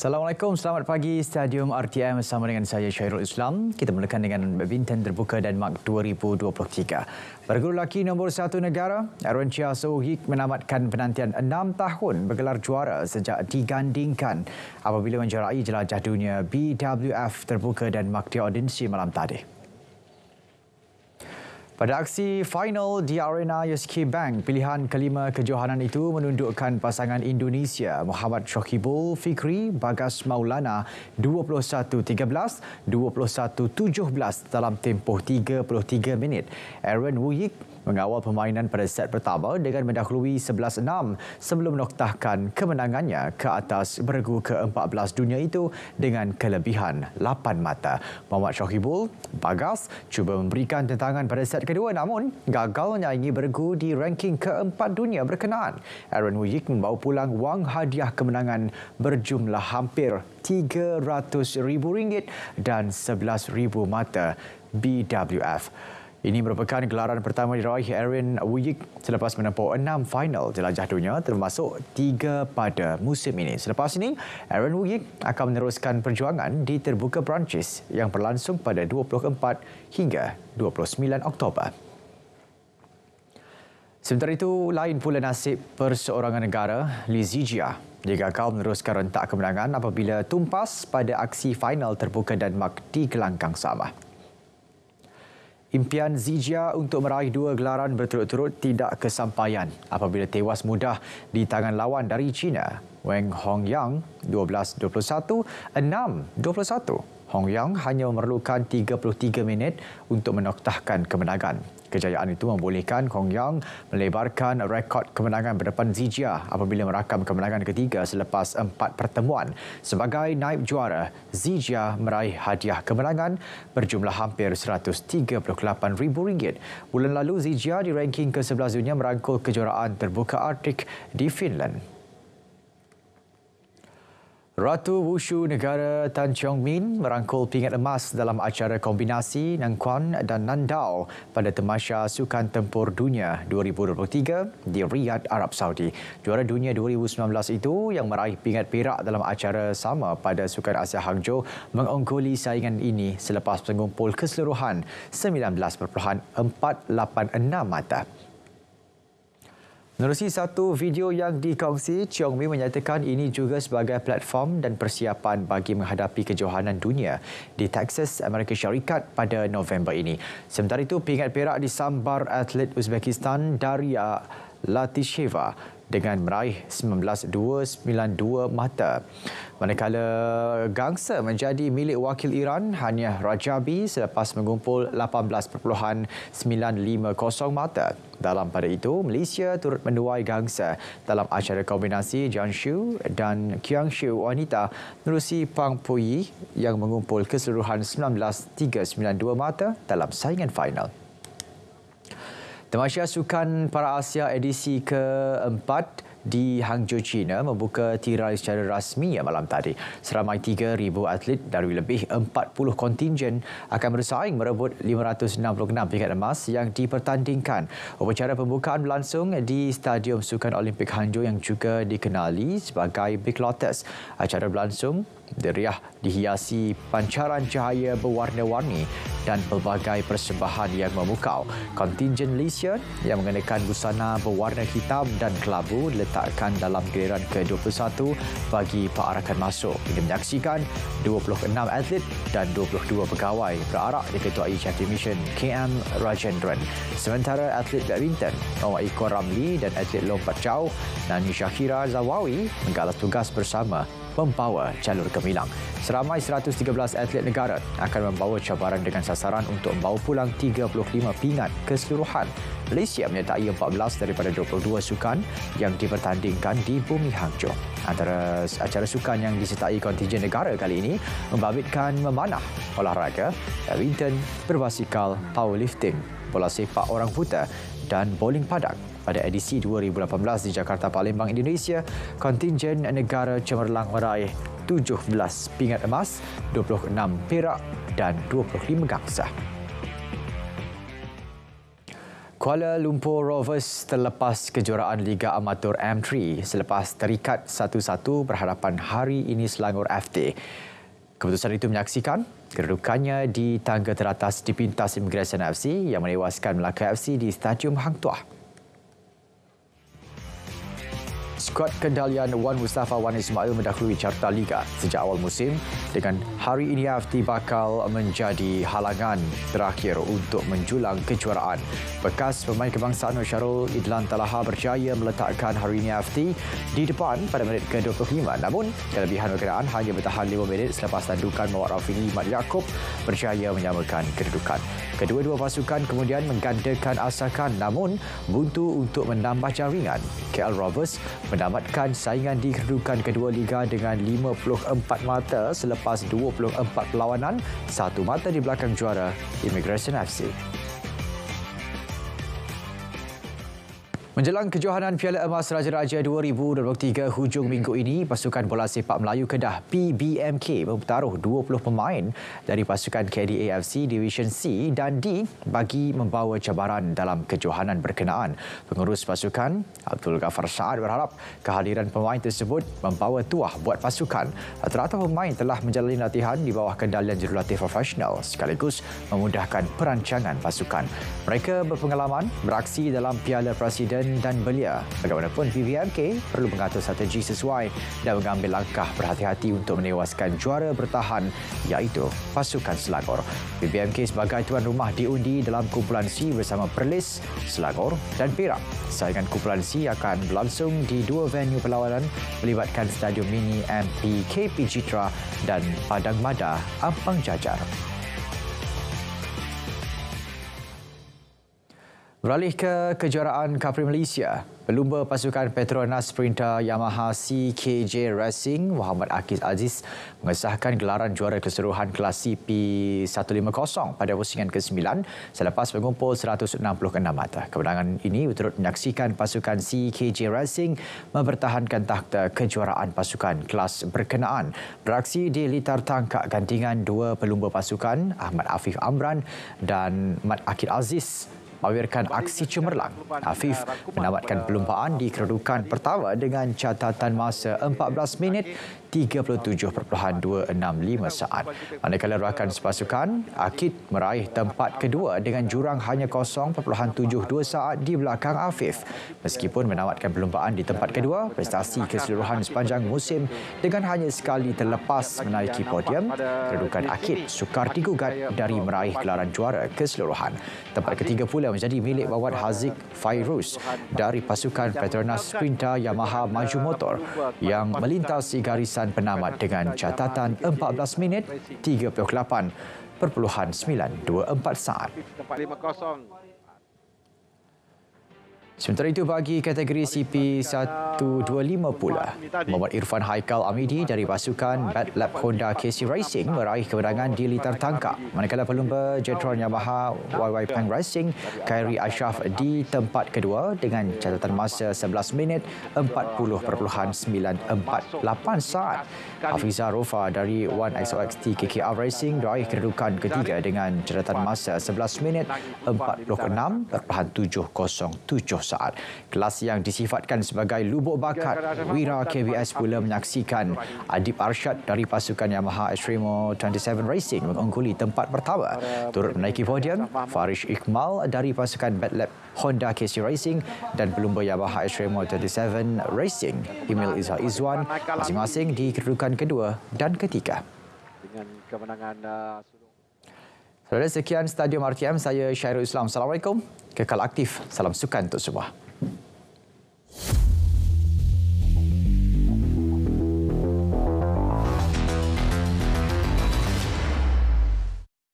Assalamualaikum, selamat pagi Stadium RTM bersama dengan saya Syairul Islam. Kita mulakan dengan badminton terbuka Denmark 2023. Berguru lelaki nombor 1 negara, Aaron Chia So Hik menamatkan penantian 6 tahun bergelar juara sejak digandingkan apabila menjerai jelajah dunia BWF terbuka Denmark di audiensi malam tadi. Pada aksi final di Arena USK Bank, pilihan kelima kejohanan itu menundukkan pasangan Indonesia Muhammad Shokibul Fikri Bagas Maulana 21-13, 21-17 dalam tempoh 33 minit. Aaron Wuyik mengawal permainan pada set pertama dengan mendahului 11-6 sebelum menoktahkan kemenangannya ke atas bergu ke-14 dunia itu dengan kelebihan 8 mata. Muhammad Shokibul Bagas cuba memberikan tentangan pada set kedua namun gagal menyaingi bergu di ranking ke-4 dunia berkenaan. Aaron Wuyik membawa pulang wang hadiah kemenangan berjumlah hampir RM300,000 dan 11,000 mata BWF. Ini merupakan gelaran pertama diraih Aaron Wuyik selepas menempuh 6 final jelajah dunia termasuk 3 pada musim ini. Selepas ini, Aaron Wuyik akan meneruskan perjuangan di terbuka Perancis yang berlangsung pada 24 hingga 29 Oktober. Sementara itu, lain pula nasib perseorangan negara, Li Zijia. Dia gagal meneruskan rentak kemenangan apabila tumpas pada aksi final terbuka Denmark di gelanggang sama. Impian Zijia untuk meraih 2 gelaran berturut-turut tidak kesampaian apabila tewas mudah di tangan lawan dari China, Wang Hongyang 12-21, 6-21. Hongyang hanya memerlukan 33 minit untuk menoktahkan kemenangan. Kejayaan itu membolehkan Hongyang melebarkan rekod kemenangan berdepan Zijia apabila merakam kemenangan ketiga selepas 4 pertemuan. Sebagai naib juara, Zijia meraih hadiah kemenangan berjumlah hampir RM138,000. Bulan lalu, Zijia di ranking ke-11 dunia merangkul kejuaraan terbuka Arctic di Finland. Ratu Wushu negara Tan Chong Min merangkul pingat emas dalam acara kombinasi Nang Quan dan Nandao pada Tamasya Sukan Tempur Dunia 2023 di Riyadh, Arab Saudi. Juara dunia 2019 itu yang meraih pingat perak dalam acara sama pada Sukan Asia Hangzhou mengungguli saingan ini selepas mengumpul keseluruhan 19.486 mata. Menerusi satu video yang dikongsi, Chong Mi menyatakan ini juga sebagai platform dan persiapan bagi menghadapi kejohanan dunia di Texas, Amerika Syarikat pada November ini. Sementara itu, pingat perak disambar atlet Uzbekistan Daria Latisheva dengan meraih 19.292 mata. Manakala gangsa menjadi milik wakil Iran Hania Rajabi selepas mengumpul 18.950 mata. Dalam pada itu, Malaysia turut menuai gangsa dalam acara kombinasi Jiangsu dan Qiangsu wanita menerusi Pang Puyi yang mengumpul keseluruhan 19.392 mata dalam saingan final. Tamasya Sukan Para Asia edisi ke-4 di Hangzhou, China membuka tirai secara rasmi malam tadi. Seramai 3,000 atlet dari lebih 40 kontingen akan bersaing merebut 566 pingat emas yang dipertandingkan. Upacara pembukaan berlangsung di Stadium Sukan Olimpik Hangzhou yang juga dikenali sebagai Big Lotus. Acara berlangsung deriah dihiasi pancaran cahaya berwarna-warni dan pelbagai persembahan yang memukau. Kontingen Malaysia yang mengenakan busana berwarna hitam dan kelabu diletakkan dalam giliran ke-21 bagi pearakan masuk. Ini menyaksikan 26 atlet dan 22 pegawai berarak diketuai Chatty Mission KM Rajendran. Sementara atlet badminton Muhammad Iko Ramli dan atlet lompat jauh Nani Shakira Zawawi menggalas tugas bersama membawa jalur gemilang. Seramai 113 atlet negara akan membawa cabaran dengan sasaran untuk membawa pulang 35 pingat keseluruhan. Malaysia menyertai 14 daripada 22 sukan yang dipertandingkan di bumi Hangzhou. Antara acara sukan yang disertai kontingen negara kali ini membabitkan memanah, olahraga, badminton, berbasikal, powerlifting, bola sepak orang buta dan bowling padang. Pada edisi 2018 di Jakarta, Palembang, Indonesia, kontingen negara cemerlang meraih 17 pingat emas, 26 perak dan 25 gangsa. Kuala Lumpur Rovers terlepas kejuaraan Liga Amatur M3 selepas terikat 1-1 berhadapan hari ini Selangor FT. Keputusan itu menyaksikan kedudukannya di tangga teratas dipintas Immigration FC yang menewaskan Melaka FC di Stadium Hang Tuah. Skuad kendalian Wan Mustafa Wan Ismail mendahului carta Liga sejak awal musim dengan hari ini FT bakal menjadi halangan terakhir untuk menjulang kejuaraan. Bekas pemain kebangsaan Syarul Idlan Talaha berjaya meletakkan hari ini FT di depan pada minit ke-25. Namun, kelebihan berkenaan hanya bertahan 5 minit selepas tandukan Mawar Rafini Mat Yaakob berjaya menyamakan kedudukan. Kedua-dua pasukan kemudian menggandakan asakan namun buntu untuk menambah jaringan. KL Rovers menamatkan saingan di kedudukan kedua Liga dengan 54 mata selepas 24 perlawanan, 1 mata di belakang juara Immigration FC. Menjelang kejohanan Piala Emas Raja-Raja 2023 hujung minggu ini, pasukan bola sepak Melayu Kedah PBMK bertaruh 20 pemain dari pasukan KDAFC Division C dan D bagi membawa cabaran dalam kejohanan berkenaan. Pengurus pasukan Abdul Ghaffar Saad berharap kehadiran pemain tersebut membawa tuah buat pasukan. Rata-rata pemain telah menjalani latihan di bawah kendalian jurulatih profesional sekaligus memudahkan perancangan pasukan. Mereka berpengalaman beraksi dalam Piala Presiden dan belia. Bagaimanapun, PBMK perlu mengatur strategi sesuai dan mengambil langkah berhati-hati untuk menewaskan juara bertahan iaitu pasukan Selangor. PBMK sebagai tuan rumah diundi dalam kumpulan C bersama Perlis, Selangor dan Perak. Saingan kumpulan C akan berlangsung di 2 venue perlawanan melibatkan Stadium Mini MPKP Citra dan Padang Mada Ampang Jajar. Beralih ke kejuaraan Kapri Malaysia, pelumba pasukan Petronas Sprinter Yamaha CKJ Racing Muhammad Akiz Aziz mengesahkan gelaran juara keseluruhan kelas CP150 pada pusingan ke-9 selepas mengumpul 166 mata. Kemenangan ini turut menyaksikan pasukan CKJ Racing mempertahankan takhta kejuaraan pasukan kelas berkenaan. Beraksi di litar tangkak gantingan dua pelumba pasukan Ahmad Afif Amran dan Mat Akiz Aziz mawirkan aksi cemerlang. Afif menamatkan perlumbaan di kedudukan pertama dengan catatan masa 14 minit 37.265 saat. Manakala rakan sepasukan, Akid meraih tempat kedua dengan jurang hanya 0.72 saat di belakang Afif. Meskipun menamatkan perlumbaan di tempat kedua, prestasi keseluruhan sepanjang musim dengan hanya sekali terlepas menaiki podium, kedudukan Akid sukar digugat dari meraih gelaran juara keseluruhan. Tempat ketiga pula menjadi milik Wawad Haziq Fairuz dari pasukan Petronas Sprinter Yamaha Maju Motor yang melintasi garisan penamat dengan catatan 14 minit 38.924 saat. Sementara itu bagi kategori CP125 pula, Muhammad Irfan Haikal Amidi dari pasukan Bad Lab Honda KC Racing meraih kemenangan di litar tangkap. Manakala pelumba Jetron Yamaha YY Peng Racing Khairi Ashraf di tempat kedua dengan catatan masa 11 minit 40.948 saat. Hafiza Rofa dari 1XOXT KKR Racing meraih kedudukan ketiga dengan catatan masa 11 minit 46.707 saat. Kelas yang disifatkan sebagai lubuk bakat, Wira KBS pula menyaksikan Adib Arsyad dari pasukan Yamaha Extremo 27 Racing mengungguli tempat pertama. Turut menaiki podium, Farish Iqmal dari pasukan Bad Lab Honda KC Racing dan pelumba Yamaha Extremo 27 Racing, Emil Izzah Izwan, masing-masing di kedudukan kedua dan ketiga. Dengan kemenangan Saudara, sekian Stadium RTM. Saya Syairul Islam. Assalamualaikum. Kekal aktif. Salam sukan untuk semua.